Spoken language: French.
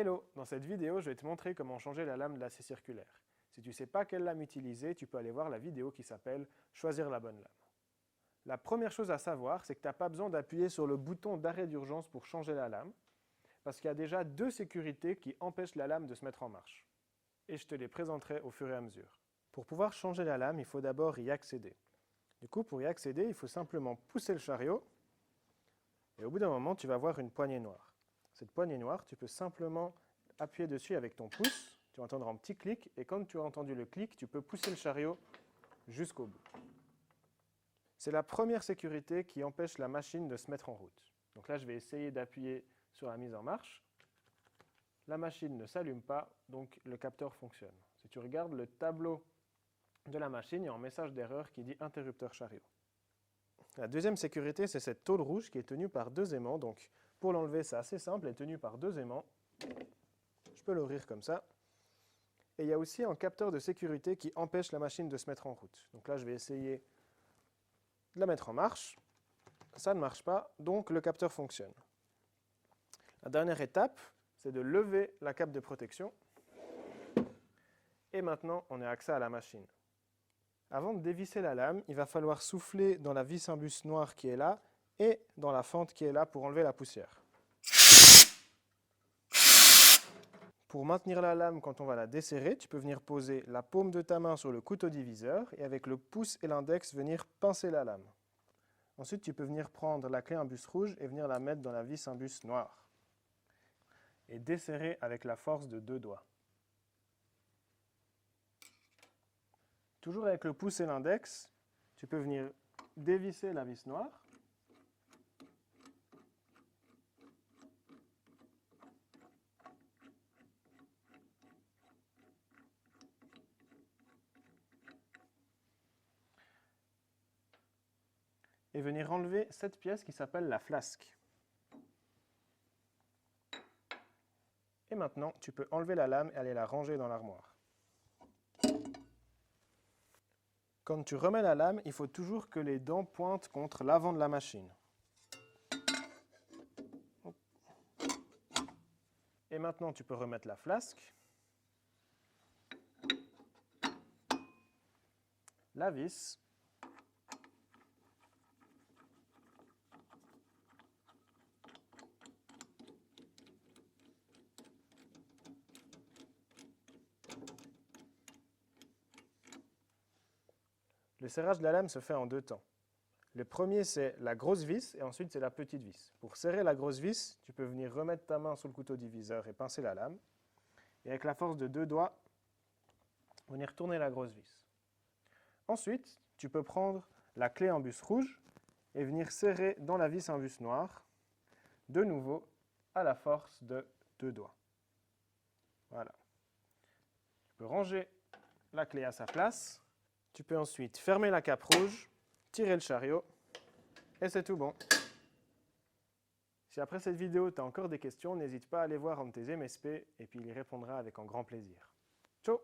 Hello! Dans cette vidéo, je vais te montrer comment changer la lame de la scie circulaire. Si tu ne sais pas quelle lame utiliser, tu peux aller voir la vidéo qui s'appelle « Choisir la bonne lame ». La première chose à savoir, c'est que tu n'as pas besoin d'appuyer sur le bouton d'arrêt d'urgence pour changer la lame, parce qu'il y a déjà deux sécurités qui empêchent la lame de se mettre en marche. Et je te les présenterai au fur et à mesure. Pour pouvoir changer la lame, il faut d'abord y accéder. Du coup, pour y accéder, il faut simplement pousser le chariot, et au bout d'un moment, tu vas voir une poignée noire. Cette poignée noire, tu peux simplement appuyer dessus avec ton pouce, tu vas entendre un petit clic, et quand tu as entendu le clic, tu peux pousser le chariot jusqu'au bout. C'est la première sécurité qui empêche la machine de se mettre en route. Donc là, je vais essayer d'appuyer sur la mise en marche. La machine ne s'allume pas, donc le capteur fonctionne. Si tu regardes le tableau de la machine, il y a un message d'erreur qui dit « interrupteur chariot ». La deuxième sécurité, c'est cette tôle rouge qui est tenue par deux aimants. Donc, pour l'enlever, c'est assez simple, elle est tenue par deux aimants. Je peux l'ouvrir comme ça. Et il y a aussi un capteur de sécurité qui empêche la machine de se mettre en route. Donc là, je vais essayer de la mettre en marche. Ça ne marche pas, donc le capteur fonctionne. La dernière étape, c'est de lever la cape de protection. Et maintenant, on a accès à la machine. Avant de dévisser la lame, il va falloir souffler dans la vis imbus noire qui est là et dans la fente qui est là pour enlever la poussière. Pour maintenir la lame quand on va la desserrer, tu peux venir poser la paume de ta main sur le couteau diviseur et avec le pouce et l'index venir pincer la lame. Ensuite, tu peux venir prendre la clé imbus rouge et venir la mettre dans la vis imbus noire et desserrer avec la force de deux doigts. Toujours avec le pouce et l'index, tu peux venir dévisser la vis noire. Et venir enlever cette pièce qui s'appelle la flasque. Et maintenant, tu peux enlever la lame et aller la ranger dans l'armoire. Quand tu remets la lame, il faut toujours que les dents pointent contre l'avant de la machine. Et maintenant, tu peux remettre la flasque, la vis, le serrage de la lame se fait en deux temps. Le premier, c'est la grosse vis et ensuite, c'est la petite vis. Pour serrer la grosse vis, tu peux venir remettre ta main sur le couteau diviseur et pincer la lame. Et avec la force de deux doigts, venir tourner la grosse vis. Ensuite, tu peux prendre la clé imbus rouge et venir serrer dans la vis imbus noire, de nouveau à la force de deux doigts. Voilà. Tu peux ranger la clé à sa place. Tu peux ensuite fermer la cape rouge, tirer le chariot, et c'est tout bon. Si après cette vidéo, tu as encore des questions, n'hésite pas à aller voir un de tes MSP, et puis il y répondra avec un grand plaisir. Ciao!